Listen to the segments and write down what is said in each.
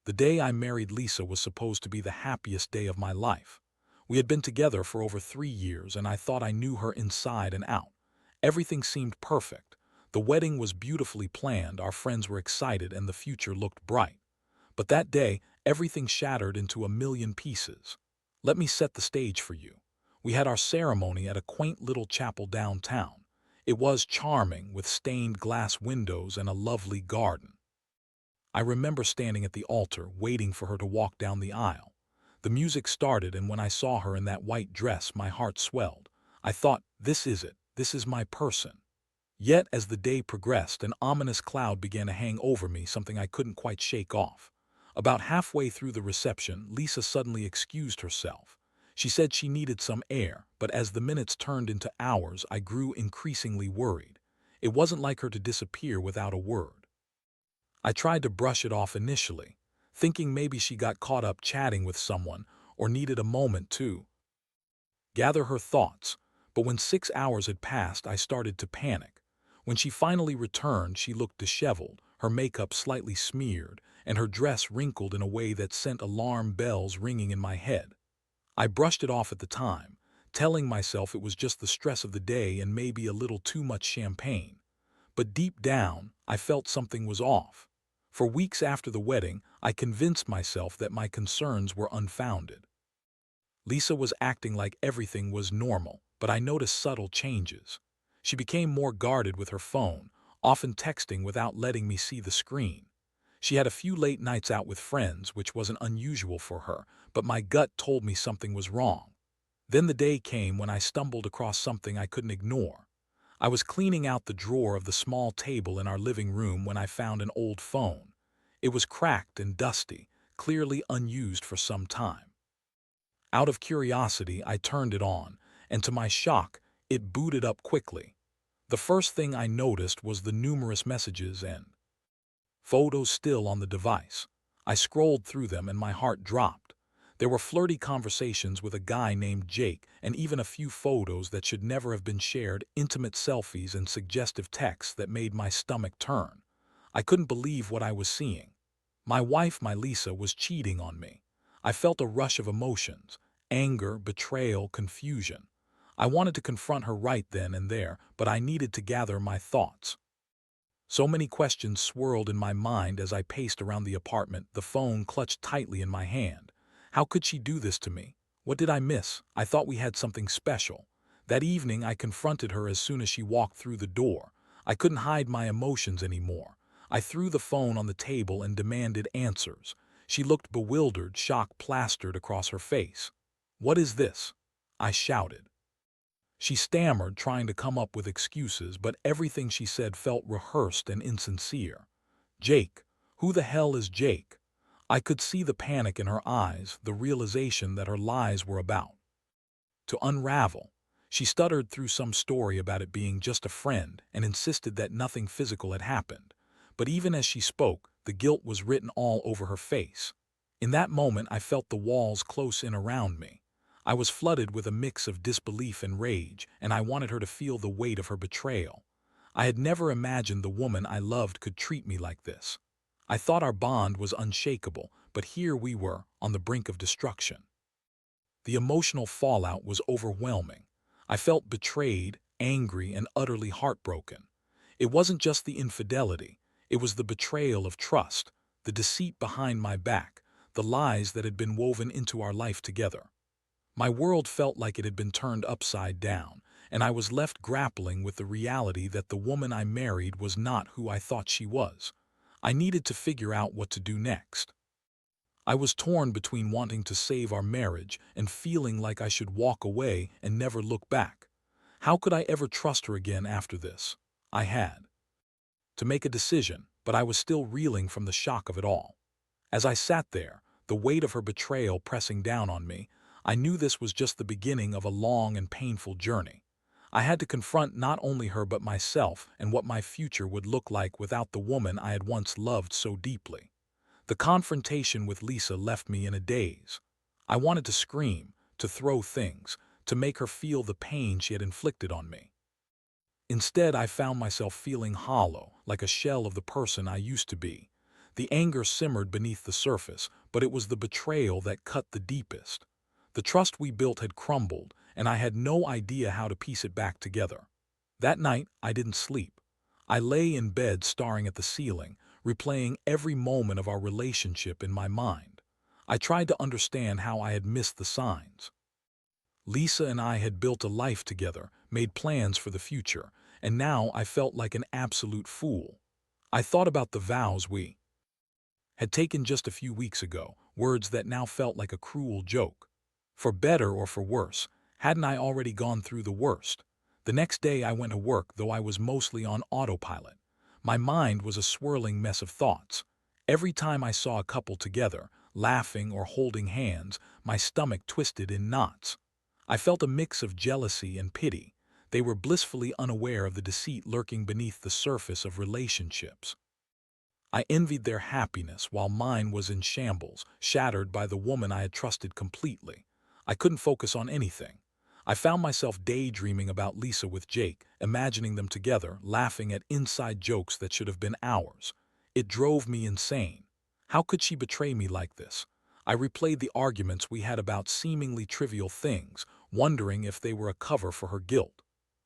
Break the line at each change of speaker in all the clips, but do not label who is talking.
The day I married Lisa was supposed to be the happiest day of my life. We had been together for over 3 years, and I thought I knew her inside and out. Everything seemed perfect. The wedding was beautifully planned, our friends were excited, and the future looked bright. But that day, everything shattered into a million pieces. Let me set the stage for you. We had our ceremony at a quaint little chapel downtown. It was charming, with stained glass windows and a lovely garden. I remember standing at the altar, waiting for her to walk down the aisle. The music started, and when I saw her in that white dress, my heart swelled. I thought, this is it. This is my person. Yet, as the day progressed, an ominous cloud began to hang over me, something I couldn't quite shake off. About halfway through the reception, Lisa suddenly excused herself. She said she needed some air, but as the minutes turned into hours, I grew increasingly worried. It wasn't like her to disappear without a word. I tried to brush it off initially, thinking maybe she got caught up chatting with someone or needed a moment to gather her thoughts. But when 6 hours had passed, I started to panic. When she finally returned, she looked disheveled, her makeup slightly smeared, and her dress wrinkled in a way that sent alarm bells ringing in my head. I brushed it off at the time, telling myself it was just the stress of the day and maybe a little too much champagne. But deep down, I felt something was off. For weeks after the wedding, I convinced myself that my concerns were unfounded. Lisa was acting like everything was normal, but I noticed subtle changes. She became more guarded with her phone, often texting without letting me see the screen. She had a few late nights out with friends, which wasn't unusual for her, but my gut told me something was wrong. Then the day came when I stumbled across something I couldn't ignore. I was cleaning out the drawer of the small table in our living room when I found an old phone. It was cracked and dusty, clearly unused for some time. Out of curiosity, I turned it on, and to my shock, it booted up quickly. The first thing I noticed was the numerous messages and photos still on the device. I scrolled through them and my heart dropped. There were flirty conversations with a guy named Jake, and even a few photos that should never have been shared, intimate selfies and suggestive texts that made my stomach turn. I couldn't believe what I was seeing. My wife, my Lisa, was cheating on me. I felt a rush of emotions: anger, betrayal, confusion. I wanted to confront her right then and there, but I needed to gather my thoughts. So many questions swirled in my mind as I paced around the apartment, the phone clutched tightly in my hand. How could she do this to me? What did I miss? I thought we had something special. That evening, I confronted her as soon as she walked through the door. I couldn't hide my emotions anymore. I threw the phone on the table and demanded answers. She looked bewildered, shock plastered across her face. "What is this?" I shouted. She stammered, trying to come up with excuses, but everything she said felt rehearsed and insincere. "Jake? Who the hell is Jake?" I could see the panic in her eyes, the realization that her lies were about to unravel. She stuttered through some story about it being just a friend and insisted that nothing physical had happened. But even as she spoke, the guilt was written all over her face. In that moment, I felt the walls close in around me. I was flooded with a mix of disbelief and rage, and I wanted her to feel the weight of her betrayal. I had never imagined the woman I loved could treat me like this. I thought our bond was unshakable, but here we were, on the brink of destruction. The emotional fallout was overwhelming. I felt betrayed, angry, and utterly heartbroken. It wasn't just the infidelity, it was the betrayal of trust, the deceit behind my back, the lies that had been woven into our life together. My world felt like it had been turned upside down, and I was left grappling with the reality that the woman I married was not who I thought she was. I needed to figure out what to do next. I was torn between wanting to save our marriage and feeling like I should walk away and never look back. How could I ever trust her again after this? I had to make a decision, but I was still reeling from the shock of it all. As I sat there, the weight of her betrayal pressing down on me, I knew this was just the beginning of a long and painful journey. I had to confront not only her but myself and what my future would look like without the woman I had once loved so deeply. The confrontation with Lisa left me in a daze. I wanted to scream, to throw things, to make her feel the pain she had inflicted on me. Instead, I found myself feeling hollow, like a shell of the person I used to be. The anger simmered beneath the surface, but it was the betrayal that cut the deepest. The trust we built had crumbled, and I had no idea how to piece it back together. That night, I didn't sleep. I lay in bed staring at the ceiling, replaying every moment of our relationship in my mind. I tried to understand how I had missed the signs. Lisa and I had built a life together, made plans for the future, and now I felt like an absolute fool. I thought about the vows we had taken just a few weeks ago, words that now felt like a cruel joke. For better or for worse, hadn't I already gone through the worst? The next day I went to work, though I was mostly on autopilot. My mind was a swirling mess of thoughts. Every time I saw a couple together, laughing or holding hands, my stomach twisted in knots. I felt a mix of jealousy and pity. They were blissfully unaware of the deceit lurking beneath the surface of relationships. I envied their happiness while mine was in shambles, shattered by the woman I had trusted completely. I couldn't focus on anything. I found myself daydreaming about Lisa with Jake, imagining them together, laughing at inside jokes that should have been ours. It drove me insane. How could she betray me like this? I replayed the arguments we had about seemingly trivial things, wondering if they were a cover for her guilt.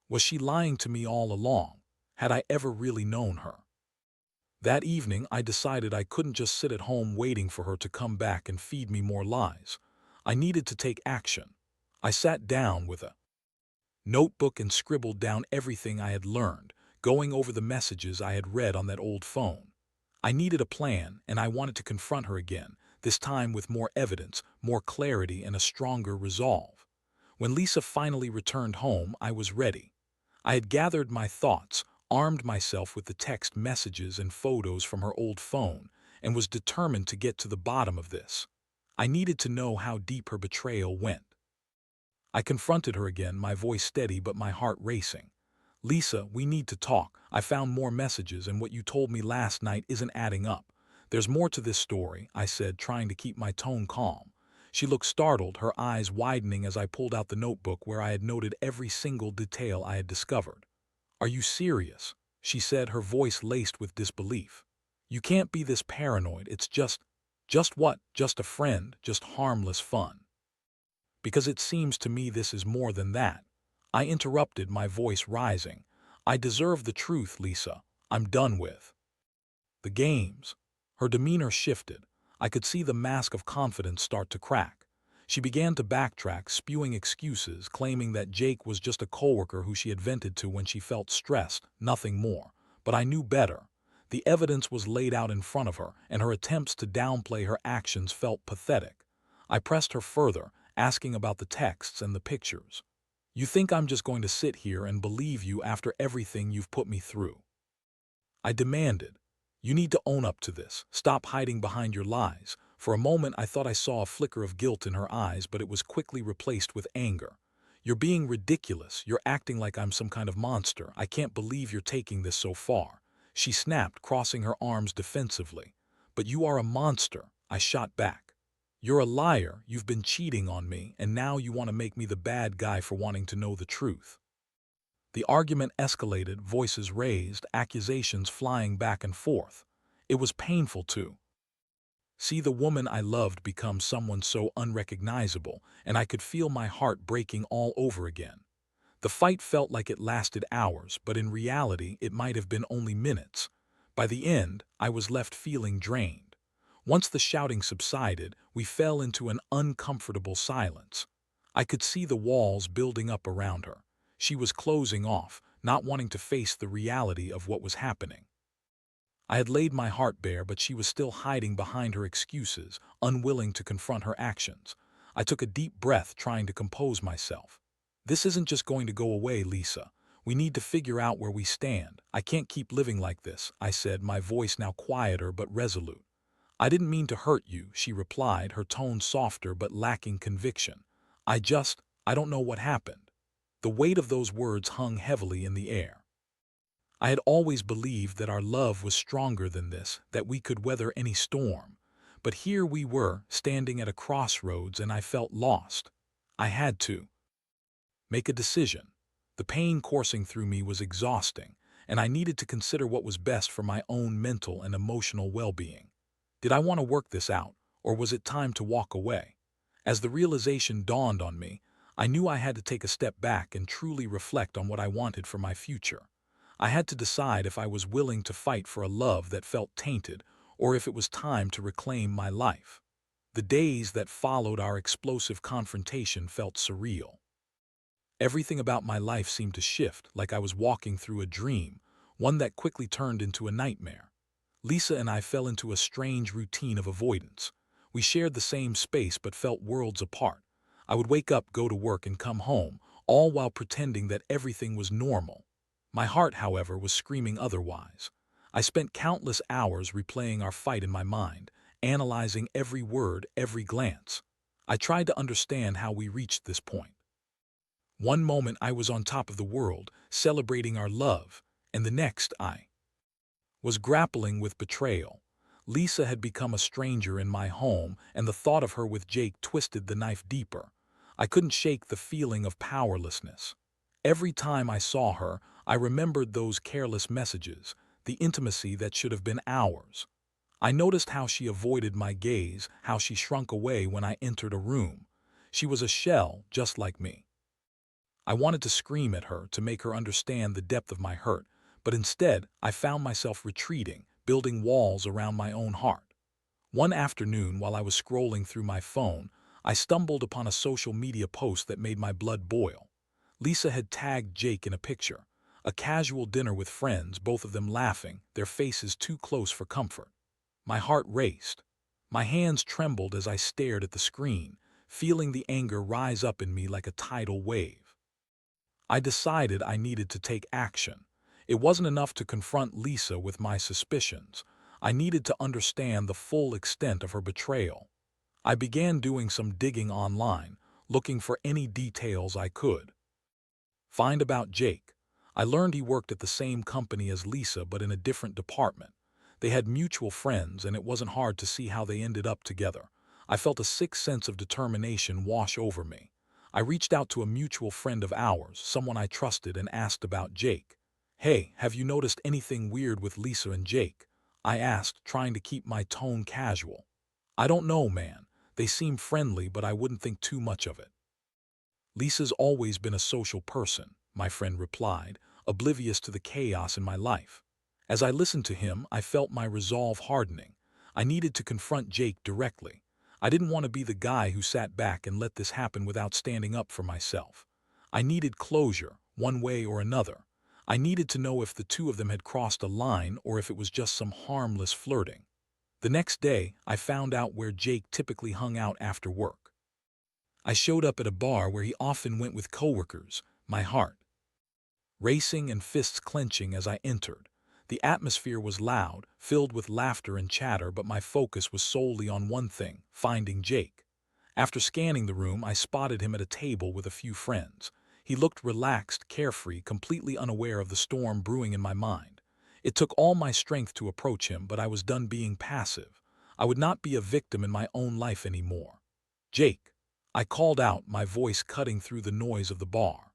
Was she lying to me all along? Had I ever really known her? That evening, I decided I couldn't just sit at home waiting for her to come back and feed me more lies. I needed to take action. I sat down with a notebook and scribbled down everything I had learned, going over the messages I had read on that old phone. I needed a plan, and I wanted to confront her again, this time with more evidence, more clarity, and a stronger resolve. When Lisa finally returned home, I was ready. I had gathered my thoughts, armed myself with the text messages and photos from her old phone, and was determined to get to the bottom of this. I needed to know how deep her betrayal went. I confronted her again, my voice steady but my heart racing. Lisa, we need to talk. I found more messages, and what you told me last night isn't adding up. There's more to this story, I said, trying to keep my tone calm. She looked startled, her eyes widening as I pulled out the notebook where I had noted every single detail I had discovered. Are you serious? She said, her voice laced with disbelief. You can't be this paranoid. It's just what? Just a friend, just harmless fun. Because it seems to me this is more than that. I interrupted, my voice rising. I deserve the truth, Lisa. I'm done with the games. Her demeanor shifted. I could see the mask of confidence start to crack. She began to backtrack, spewing excuses, claiming that Jake was just a coworker who she had vented to when she felt stressed, nothing more. But I knew better. The evidence was laid out in front of her, and her attempts to downplay her actions felt pathetic. I pressed her further, asking about the texts and the pictures. You think I'm just going to sit here and believe you after everything you've put me through? I demanded. You need to own up to this. Stop hiding behind your lies. For a moment, I thought I saw a flicker of guilt in her eyes, but it was quickly replaced with anger. You're being ridiculous. You're acting like I'm some kind of monster. I can't believe you're taking this so far. She snapped, crossing her arms defensively. But you are a monster, I shot back. You're a liar. You've been cheating on me, and now you want to make me the bad guy for wanting to know the truth. The argument escalated, voices raised, accusations flying back and forth. It was painful to see the woman I loved become someone so unrecognizable, and I could feel my heart breaking all over again. The fight felt like it lasted hours, but in reality it might have been only minutes. By the end, I was left feeling drained. Once the shouting subsided, we fell into an uncomfortable silence. I could see the walls building up around her. She was closing off, not wanting to face the reality of what was happening. I had laid my heart bare, but she was still hiding behind her excuses, unwilling to confront her actions. I took a deep breath, trying to compose myself. This isn't just going to go away, Lisa. We need to figure out where we stand. I can't keep living like this, I said, my voice now quieter but resolute. I didn't mean to hurt you, she replied, her tone softer but lacking conviction. I don't know what happened. The weight of those words hung heavily in the air. I had always believed that our love was stronger than this, that we could weather any storm. But here we were, standing at a crossroads, and I felt lost. I had to make a decision. The pain coursing through me was exhausting, and I needed to consider what was best for my own mental and emotional well-being. Did I want to work this out, or was it time to walk away? As the realization dawned on me, I knew I had to take a step back and truly reflect on what I wanted for my future. I had to decide if I was willing to fight for a love that felt tainted, or if it was time to reclaim my life. The days that followed our explosive confrontation felt surreal. Everything about my life seemed to shift, like I was walking through a dream, one that quickly turned into a nightmare. Lisa and I fell into a strange routine of avoidance. We shared the same space but felt worlds apart. I would wake up, go to work, and come home, all while pretending that everything was normal. My heart, however, was screaming otherwise. I spent countless hours replaying our fight in my mind, analyzing every word, every glance. I tried to understand how we reached this point. One moment I was on top of the world, celebrating our love, and the next I was grappling with betrayal. Lisa had become a stranger in my home, and the thought of her with Jake twisted the knife deeper. I couldn't shake the feeling of powerlessness. Every time I saw her, I remembered those careless messages, the intimacy that should have been ours. I noticed how she avoided my gaze, how she shrunk away when I entered a room. She was a shell, just like me. I wanted to scream at her to make her understand the depth of my hurt, but instead I found myself retreating, building walls around my own heart. One afternoon, while I was scrolling through my phone, I stumbled upon a social media post that made my blood boil. Lisa had tagged Jake in a picture, a casual dinner with friends, both of them laughing, their faces too close for comfort. My heart raced. My hands trembled as I stared at the screen, feeling the anger rise up in me like a tidal wave. I decided I needed to take action. It wasn't enough to confront Lisa with my suspicions. I needed to understand the full extent of her betrayal. I began doing some digging online, looking for any details I could find about Jake. I learned he worked at the same company as Lisa but in a different department. They had mutual friends, and it wasn't hard to see how they ended up together. I felt a sick sense of determination wash over me. I reached out to a mutual friend of ours, someone I trusted, and asked about Jake. "Hey, have you noticed anything weird with Lisa and Jake?" I asked, trying to keep my tone casual. "I don't know, man. They seem friendly, but I wouldn't think too much of it." "Lisa's always been a social person," my friend replied, oblivious to the chaos in my life. As I listened to him, I felt my resolve hardening. I needed to confront Jake directly. I didn't want to be the guy who sat back and let this happen without standing up for myself. I needed closure, one way or another. I needed to know if the two of them had crossed a line or if it was just some harmless flirting. The next day, I found out where Jake typically hung out after work. I showed up at a bar where he often went with coworkers, my heart racing and fists clenching as I entered. The atmosphere was loud, filled with laughter and chatter, but my focus was solely on one thing: finding Jake. After scanning the room, I spotted him at a table with a few friends. He looked relaxed, carefree, completely unaware of the storm brewing in my mind. It took all my strength to approach him, but I was done being passive. I would not be a victim in my own life anymore. "Jake," I called out, my voice cutting through the noise of the bar.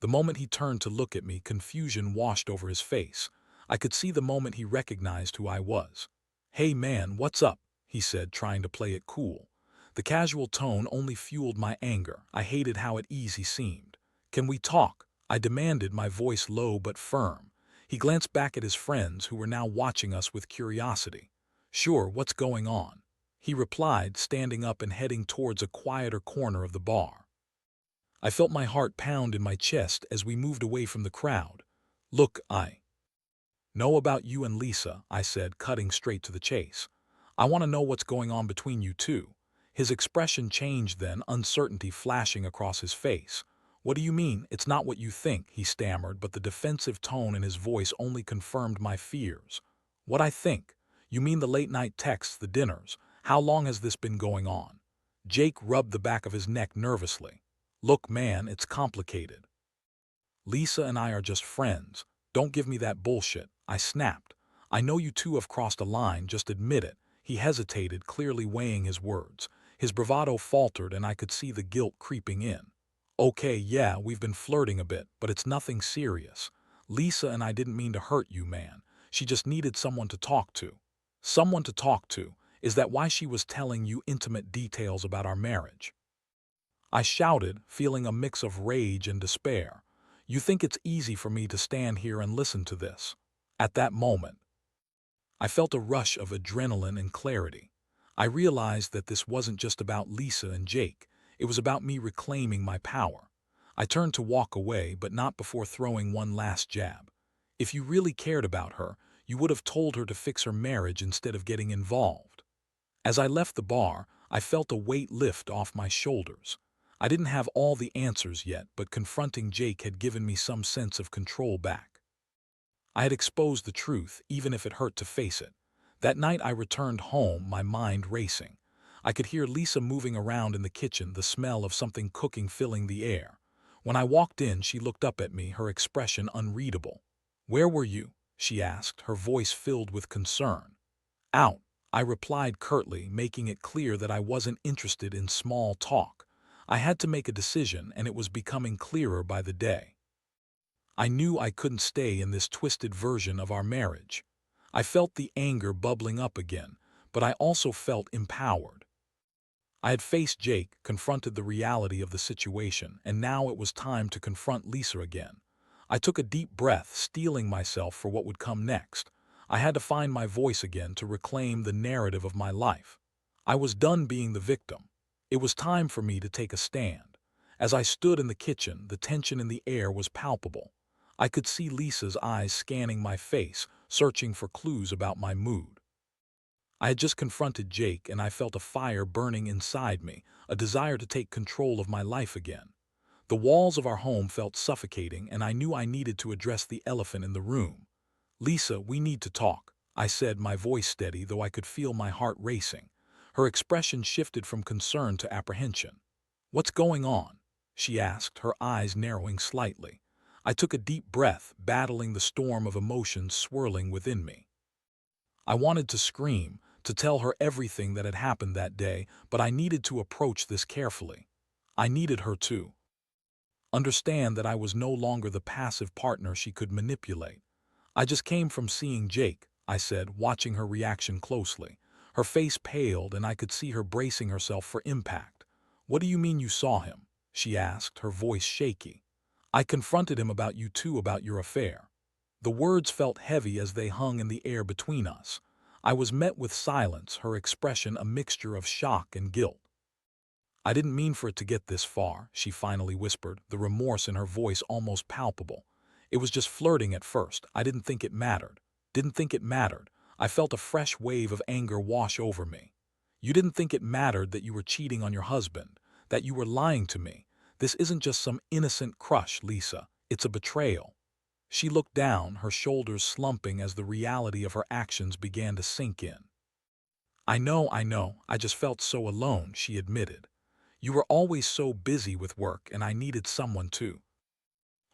The moment he turned to look at me, confusion washed over his face. I could see the moment he recognized who I was. "Hey man, what's up?" he said, trying to play it cool. The casual tone only fueled my anger. I hated how at ease he seemed. "Can we talk?" I demanded, my voice low but firm. He glanced back at his friends, who were now watching us with curiosity. "Sure, what's going on?" he replied, standing up and heading towards a quieter corner of the bar. I felt my heart pound in my chest as we moved away from the crowd. "Look, I know about you and Lisa," I said, cutting straight to the chase. "I want to know what's going on between you two." His expression changed then, uncertainty flashing across his face. "What do you mean, it's not what you think?" he stammered, but the defensive tone in his voice only confirmed my fears. "What I think? You mean the late-night texts, the dinners? How long has this been going on?" Jake rubbed the back of his neck nervously. "Look, man, it's complicated. Lisa and I are just friends. Don't give me that bullshit," I snapped. "I know you two have crossed a line, just admit it." He hesitated, clearly weighing his words. His bravado faltered, and I could see the guilt creeping in. "Okay, yeah, we've been flirting a bit, but it's nothing serious. Lisa and I didn't mean to hurt you, man. She just needed someone to talk to." Someone to talk to. Is that why she was telling you intimate details about our marriage? I shouted, feeling a mix of rage and despair. You think it's easy for me to stand here and listen to this? At that moment, I felt a rush of adrenaline and clarity. I realized that this wasn't just about Lisa and Jake. It was about me reclaiming my power. I turned to walk away, but not before throwing one last jab. If you really cared about her, you would have told her to fix her marriage instead of getting involved. As I left the bar, I felt a weight lift off my shoulders. I didn't have all the answers yet, but confronting Jake had given me some sense of control back. I had exposed the truth, even if it hurt to face it. That night I returned home, my mind racing. I could hear Lisa moving around in the kitchen, the smell of something cooking filling the air. When I walked in, she looked up at me, her expression unreadable. "Where were you?" she asked, her voice filled with concern. "Out," I replied curtly, making it clear that I wasn't interested in small talk. I had to make a decision, and it was becoming clearer by the day. I knew I couldn't stay in this twisted version of our marriage. I felt the anger bubbling up again, but I also felt empowered. I had faced Jake, confronted the reality of the situation, and now it was time to confront Lisa again. I took a deep breath, steeling myself for what would come next. I had to find my voice again to reclaim the narrative of my life. I was done being the victim. It was time for me to take a stand. As I stood in the kitchen, the tension in the air was palpable. I could see Lisa's eyes scanning my face, searching for clues about my mood. I had just confronted Jake, and I felt a fire burning inside me, a desire to take control of my life again. The walls of our home felt suffocating, and I knew I needed to address the elephant in the room. "Lisa, we need to talk," I said, my voice steady, though I could feel my heart racing. Her expression shifted from concern to apprehension. "What's going on?" she asked, her eyes narrowing slightly. I took a deep breath, battling the storm of emotions swirling within me. I wanted to scream, to tell her everything that had happened that day, but I needed to approach this carefully. I needed her to understand that I was no longer the passive partner she could manipulate. "I just came from seeing Jake," I said, watching her reaction closely. Her face paled, and I could see her bracing herself for impact. "What do you mean you saw him?" she asked, her voice shaky. "I confronted him about you two, about your affair." The words felt heavy as they hung in the air between us. I was met with silence, her expression a mixture of shock and guilt. "I didn't mean for it to get this far," she finally whispered, the remorse in her voice almost palpable. "It was just flirting at first. I didn't think it mattered. Didn't think it mattered." I felt a fresh wave of anger wash over me. "You didn't think it mattered that you were cheating on your husband, that you were lying to me. This isn't just some innocent crush, Lisa. It's a betrayal." She looked down, her shoulders slumping as the reality of her actions began to sink in. I know, I just felt so alone," she admitted. "You were always so busy with work, and I needed someone to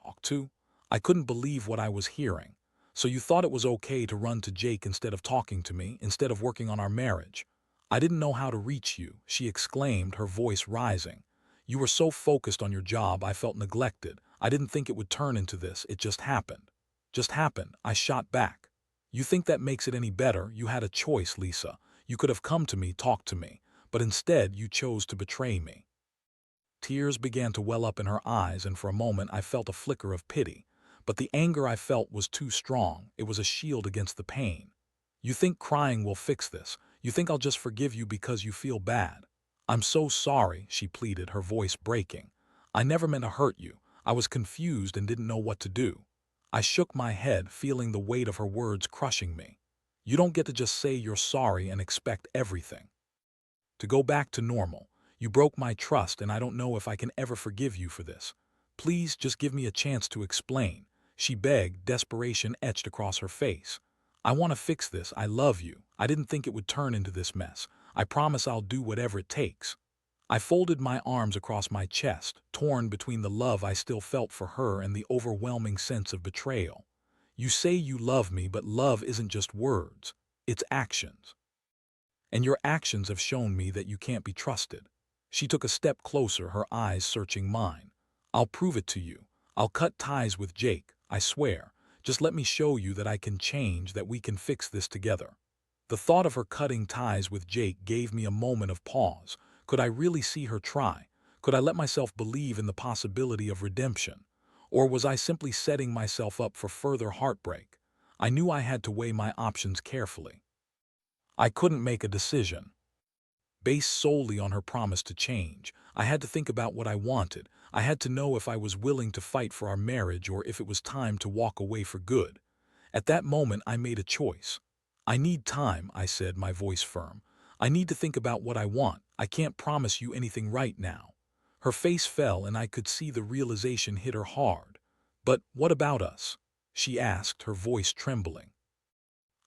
talk to." I couldn't believe what I was hearing. "So you thought it was okay to run to Jake instead of talking to me, instead of working on our marriage?" "I didn't know how to reach you," she exclaimed, her voice rising. "You were so focused on your job, I felt neglected. I didn't think it would turn into this. It just happened." "Just happened," I shot back. "You think that makes it any better? You had a choice, Lisa. You could have come to me, talked to me, but instead you chose to betray me." Tears began to well up in her eyes, and for a moment I felt a flicker of pity. But the anger I felt was too strong. It was a shield against the pain. "You think crying will fix this? You think I'll just forgive you because you feel bad?" "I'm so sorry," she pleaded, her voice breaking. "I never meant to hurt you. I was confused and didn't know what to do." I shook my head, feeling the weight of her words crushing me. "You don't get to just say you're sorry and expect everything to go back to normal. You broke my trust, and I don't know if I can ever forgive you for this. Please just give me a chance to explain," she begged, desperation etched across her face. "I want to fix this. I love you. I didn't think it would turn into this mess. I promise I'll do whatever it takes." I folded my arms across my chest, torn between the love I still felt for her and the overwhelming sense of betrayal. "You say you love me, but love isn't just words. It's actions. And your actions have shown me that you can't be trusted." She took a step closer, her eyes searching mine. "I'll prove it to you. I'll cut ties with Jake, I swear. Just let me show you that I can change, that we can fix this together." The thought of her cutting ties with Jake gave me a moment of pause. Could I really see her try? Could I let myself believe in the possibility of redemption? Or was I simply setting myself up for further heartbreak? I knew I had to weigh my options carefully. I couldn't make a decision based solely on her promise to change. I had to think about what I wanted. I had to know if I was willing to fight for our marriage or if it was time to walk away for good. At that moment, I made a choice. I need time, I said, my voice firm. I need to think about what I want. I can't promise you anything right now. Her face fell and I could see the realization hit her hard. But what about us? She asked, her voice trembling.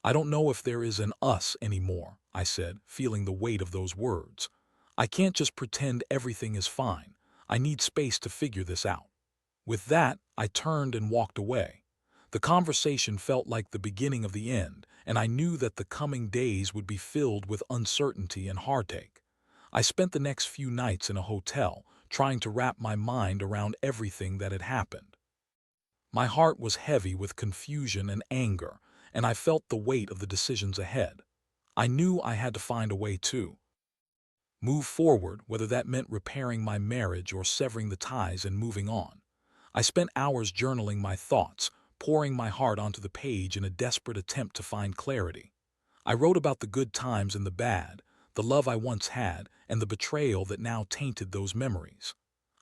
I don't know if there is an us anymore, I said, feeling the weight of those words. I can't just pretend everything is fine. I need space to figure this out. With that, I turned and walked away. The conversation felt like the beginning of the end, and I knew that the coming days would be filled with uncertainty and heartache. I spent the next few nights in a hotel, trying to wrap my mind around everything that had happened. My heart was heavy with confusion and anger, and I felt the weight of the decisions ahead. I knew I had to find a way to move forward, whether that meant repairing my marriage or severing the ties and moving on. I spent hours journaling my thoughts, pouring my heart onto the page in a desperate attempt to find clarity. I wrote about the good times and the bad, the love I once had, and the betrayal that now tainted those memories.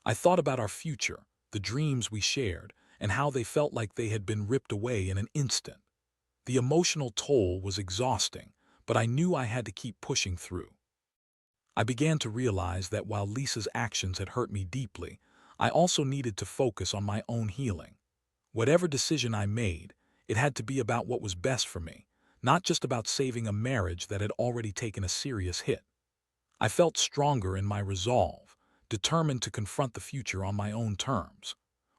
I thought about our future, the dreams we shared, and how they felt like they had been ripped away in an instant. The emotional toll was exhausting, but I knew I had to keep pushing through. I began to realize that while Lisa's actions had hurt me deeply, I also needed to focus on my own healing. Whatever decision I made, it had to be about what was best for me, not just about saving a marriage that had already taken a serious hit. I felt stronger in my resolve, determined to confront the future on my own terms.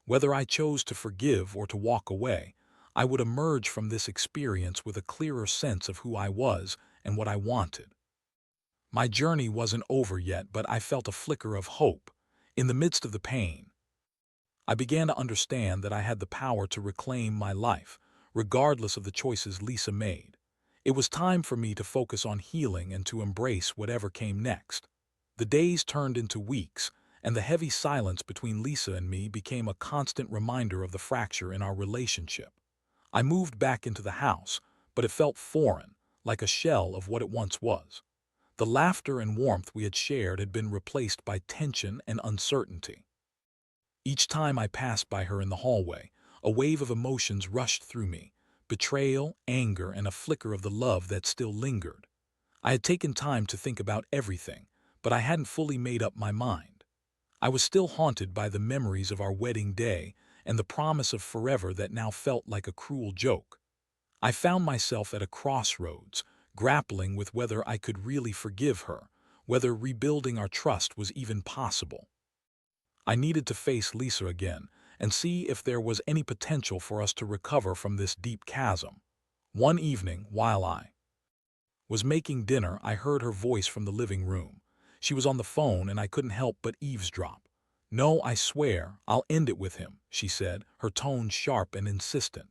Whether I chose to forgive or to walk away, I would emerge from this experience with a clearer sense of who I was and what I wanted. My journey wasn't over yet, but I felt a flicker of hope. In the midst of the pain, I began to understand that I had the power to reclaim my life, regardless of the choices Lisa made. It was time for me to focus on healing and to embrace whatever came next. The days turned into weeks, and the heavy silence between Lisa and me became a constant reminder of the fracture in our relationship. I moved back into the house, but it felt foreign, like a shell of what it once was. The laughter and warmth we had shared had been replaced by tension and uncertainty. Each time I passed by her in the hallway, a wave of emotions rushed through me: betrayal, anger, and a flicker of the love that still lingered. I had taken time to think about everything, but I hadn't fully made up my mind. I was still haunted by the memories of our wedding day and the promise of forever that now felt like a cruel joke. I found myself at a crossroads, grappling with whether I could really forgive her, whether rebuilding our trust was even possible. I needed to face Lisa again and see if there was any potential for us to recover from this deep chasm. One evening, while I was making dinner, I heard her voice from the living room. She was on the phone and I couldn't help but eavesdrop. "No, I swear, I'll end it with him," she said, her tone sharp and insistent.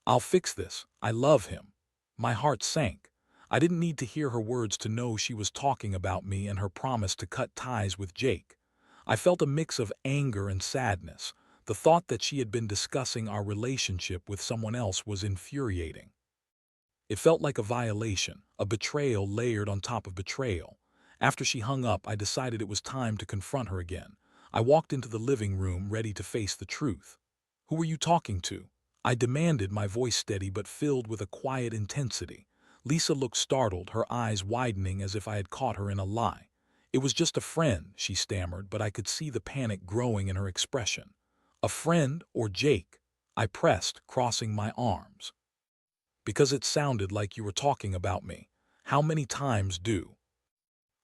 "I'll fix this. I love him." My heart sank. I didn't need to hear her words to know she was talking about me and her promise to cut ties with Jake. I felt a mix of anger and sadness. The thought that she had been discussing our relationship with someone else was infuriating. It felt like a violation, a betrayal layered on top of betrayal. After she hung up, I decided it was time to confront her again. I walked into the living room, ready to face the truth. "Who were you talking to?" I demanded, my voice steady but filled with a quiet intensity. Lisa looked startled, her eyes widening as if I had caught her in a lie. "It was just a friend," she stammered, but I could see the panic growing in her expression. "A friend or Jake?" I pressed, crossing my arms. "Because it sounded like you were talking about me. How many times do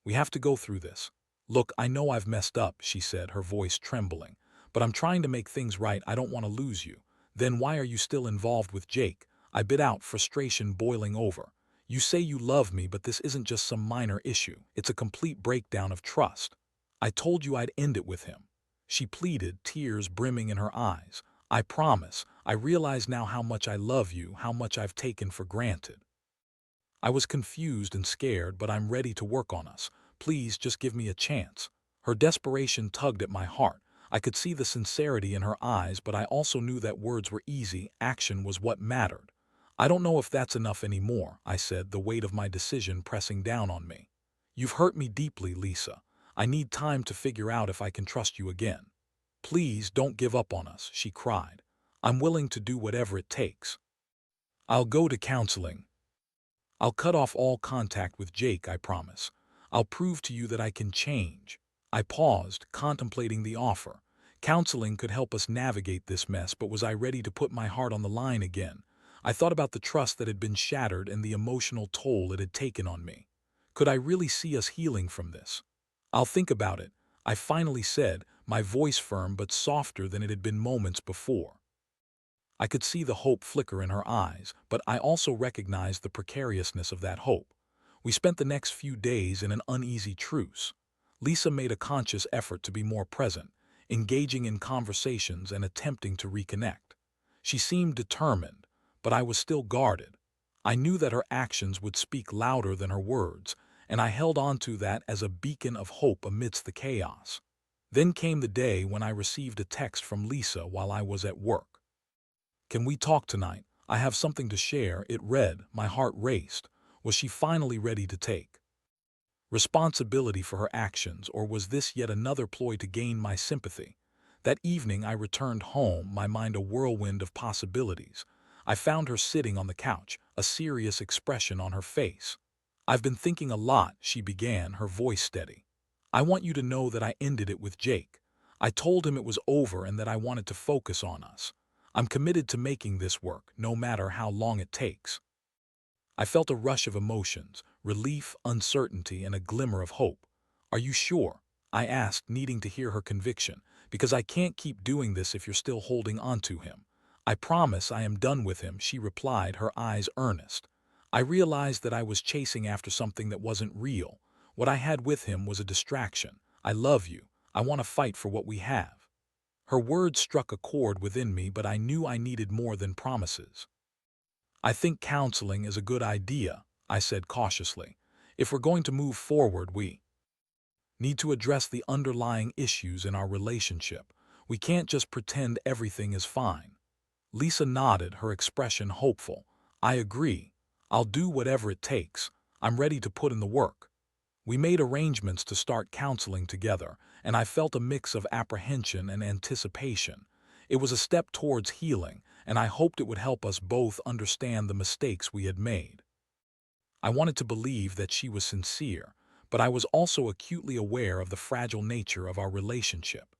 we have to go through this?" "Look, I know I've messed up," she said, her voice trembling, "but I'm trying to make things right. I don't want to lose you." "Then why are you still involved with Jake?" I bit out, frustration boiling over. "You say you love me, but this isn't just some minor issue. It's a complete breakdown of trust. I told you I'd end it with him." She pleaded, tears brimming in her eyes. "I promise. I realize now how much I love you, how much I've taken for granted." I was confused and scared, but I'm ready to work on us. Please just give me a chance. Her desperation tugged at my heart. I could see the sincerity in her eyes, but I also knew that words were easy, action was what mattered. I don't know if that's enough anymore, I said, the weight of my decision pressing down on me. You've hurt me deeply, Lisa. I need time to figure out if I can trust you again. Please don't give up on us, she cried. I'm willing to do whatever it takes. I'll go to counseling. I'll cut off all contact with Jake, I promise. I'll prove to you that I can change. I paused, contemplating the offer. Counseling could help us navigate this mess, but was I ready to put my heart on the line again? I thought about the trust that had been shattered and the emotional toll it had taken on me. Could I really see us healing from this? I'll think about it, I finally said, my voice firm but softer than it had been moments before. I could see the hope flicker in her eyes, but I also recognized the precariousness of that hope. We spent the next few days in an uneasy truce. Lisa made a conscious effort to be more present, engaging in conversations and attempting to reconnect. She seemed determined, but I was still guarded. I knew that her actions would speak louder than her words, and I held on to that as a beacon of hope amidst the chaos. Then came the day when I received a text from Lisa while I was at work. Can we talk tonight? I have something to share, it read. My heart raced. Was she finally ready to take responsibility for her actions, or was this yet another ploy to gain my sympathy? That evening I returned home, my mind a whirlwind of possibilities. I found her sitting on the couch, a serious expression on her face. I've been thinking a lot, she began, her voice steady. I want you to know that I ended it with Jake. I told him it was over and that I wanted to focus on us. I'm committed to making this work, no matter how long it takes. I felt a rush of emotions, relief, uncertainty, and a glimmer of hope. Are you sure? I asked, needing to hear her conviction, because I can't keep doing this if you're still holding on to him. I promise I am done with him, she replied, her eyes earnest. I realized that I was chasing after something that wasn't real. What I had with him was a distraction. I love you. I want to fight for what we have. Her words struck a chord within me, but I knew I needed more than promises. I think counseling is a good idea, I said cautiously. If we're going to move forward, we need to address the underlying issues in our relationship. We can't just pretend everything is fine. Lisa nodded, her expression hopeful. I agree. I'll do whatever it takes. I'm ready to put in the work. We made arrangements to start counseling together, and I felt a mix of apprehension and anticipation. It was a step towards healing, and I hoped it would help us both understand the mistakes we had made. I wanted to believe that she was sincere, but I was also acutely aware of the fragile nature of our relationship.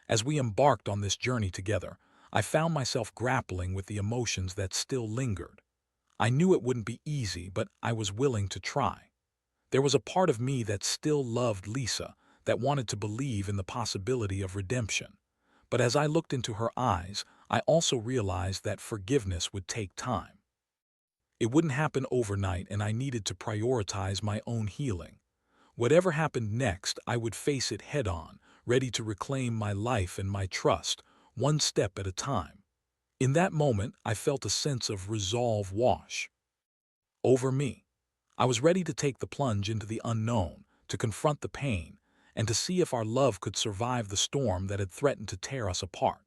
As we embarked on this journey together, I found myself grappling with the emotions that still lingered. I knew it wouldn't be easy, but I was willing to try. There was a part of me that still loved Lisa, that wanted to believe in the possibility of redemption. But as I looked into her eyes, I also realized that forgiveness would take time. It wouldn't happen overnight, and I needed to prioritize my own healing. Whatever happened next, I would face it head-on, ready to reclaim my life and my trust, one step at a time. In that moment, I felt a sense of resolve wash over me. I was ready to take the plunge into the unknown, to confront the pain, and to see if our love could survive the storm that had threatened to tear us apart.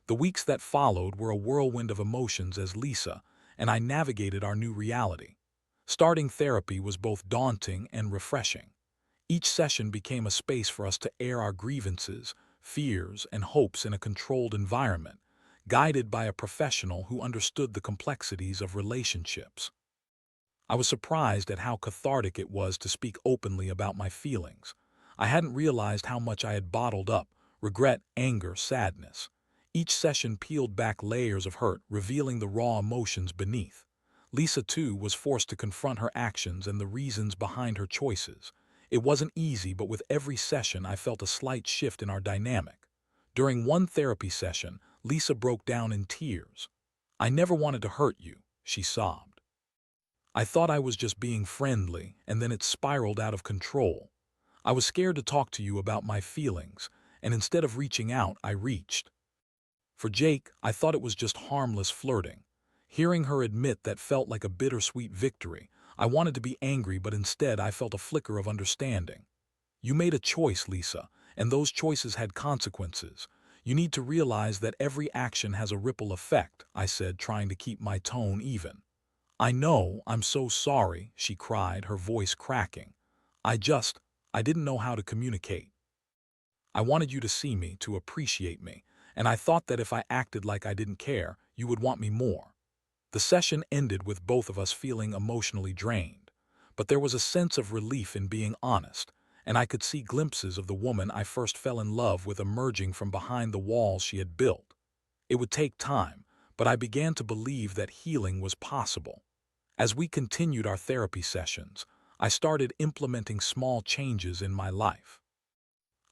The weeks that followed were a whirlwind of emotions as Lisa and I navigated our new reality. Starting therapy was both daunting and refreshing. Each session became a space for us to air our grievances, fears, and hopes in a controlled environment, guided by a professional who understood the complexities of relationships. I was surprised at how cathartic it was to speak openly about my feelings. I hadn't realized how much I had bottled up: regret, anger, sadness. Each session peeled back layers of hurt, revealing the raw emotions beneath. Lisa, too, was forced to confront her actions and the reasons behind her choices. It wasn't easy, but with every session I felt a slight shift in our dynamic. During one therapy session, Lisa broke down in tears. "I never wanted to hurt you," she sobbed. "I thought I was just being friendly, and then it spiraled out of control. I was scared to talk to you about my feelings, and instead of reaching out, I reached for Jake. I thought it was just harmless flirting." Hearing her admit that felt like a bittersweet victory. I wanted to be angry, but instead I felt a flicker of understanding. You made a choice, Lisa, and those choices had consequences. You need to realize that every action has a ripple effect, I said, trying to keep my tone even. I know, I'm so sorry, she cried, her voice cracking. I just, I didn't know how to communicate. I wanted you to see me, to appreciate me, and I thought that if I acted like I didn't care, you would want me more. The session ended with both of us feeling emotionally drained, but there was a sense of relief in being honest, and I could see glimpses of the woman I first fell in love with emerging from behind the walls she had built. It would take time, but I began to believe that healing was possible. As we continued our therapy sessions, I started implementing small changes in my life.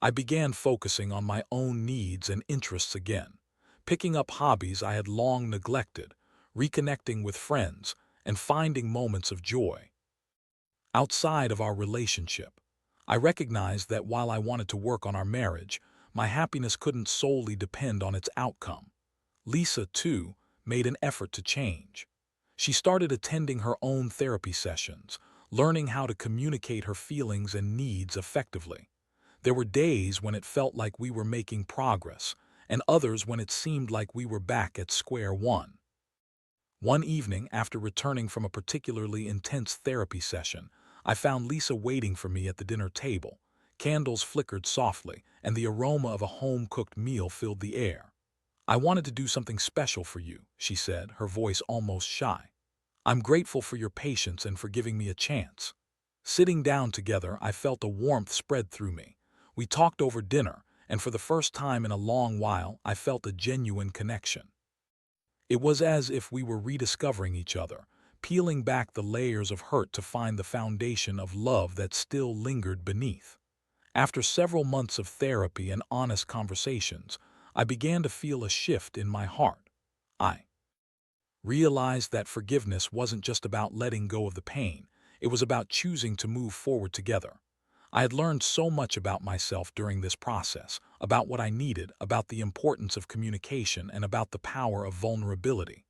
I began focusing on my own needs and interests again, picking up hobbies I had long neglected, reconnecting with friends, and finding moments of joy. Outside of our relationship, I recognized that while I wanted to work on our marriage, my happiness couldn't solely depend on its outcome. Lisa, too, made an effort to change. She started attending her own therapy sessions, learning how to communicate her feelings and needs effectively. There were days when it felt like we were making progress, and others when it seemed like we were back at square one. One evening, after returning from a particularly intense therapy session, I found Lisa waiting for me at the dinner table. Candles flickered softly, and the aroma of a home-cooked meal filled the air. "I wanted to do something special for you," she said, her voice almost shy. "I'm grateful for your patience and for giving me a chance." Sitting down together, I felt a warmth spread through me. We talked over dinner, and for the first time in a long while, I felt a genuine connection. It was as if we were rediscovering each other, peeling back the layers of hurt to find the foundation of love that still lingered beneath. After several months of therapy and honest conversations, I began to feel a shift in my heart. I realized that forgiveness wasn't just about letting go of the pain, it was about choosing to move forward together. I had learned so much about myself during this process, about what I needed, about the importance of communication, and about the power of vulnerability.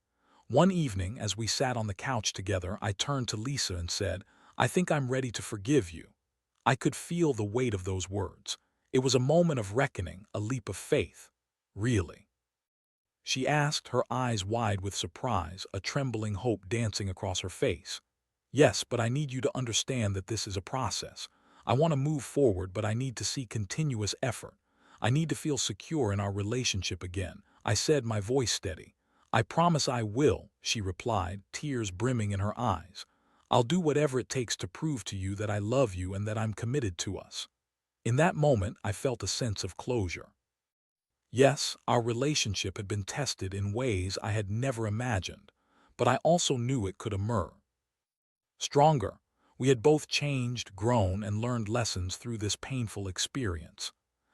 One evening, as we sat on the couch together, I turned to Lisa and said, "I think I'm ready to forgive you." I could feel the weight of those words. It was a moment of reckoning, a leap of faith. "Really?" she asked, her eyes wide with surprise, a trembling hope dancing across her face. "Yes, but I need you to understand that this is a process. I want to move forward, but I need to see continuous effort. I need to feel secure in our relationship again," I said, my voice steady. "I promise I will," she replied, tears brimming in her eyes. "I'll do whatever it takes to prove to you that I love you and that I'm committed to us." In that moment, I felt a sense of closure. Yes, our relationship had been tested in ways I had never imagined, but I also knew it could emerge stronger. We had both changed, grown, and learned lessons through this painful experience.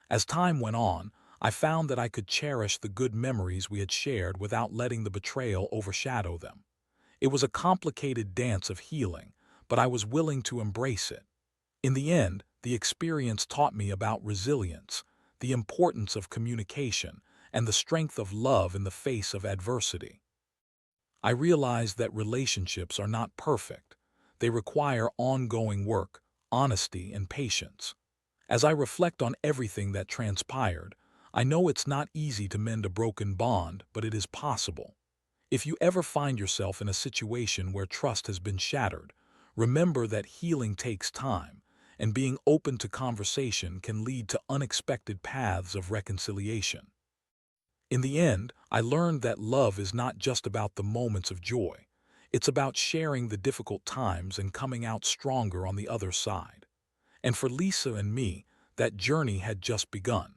As time went on, I found that I could cherish the good memories we had shared without letting the betrayal overshadow them. It was a complicated dance of healing, but I was willing to embrace it. In the end, the experience taught me about resilience, the importance of communication, and the strength of love in the face of adversity. I realized that relationships are not perfect. They require ongoing work, honesty, and patience. As I reflect on everything that transpired, I know it's not easy to mend a broken bond, but it is possible. If you ever find yourself in a situation where trust has been shattered, remember that healing takes time, and being open to conversation can lead to unexpected paths of reconciliation. In the end, I learned that love is not just about the moments of joy. It's about sharing the difficult times and coming out stronger on the other side. And for Lisa and me, that journey had just begun.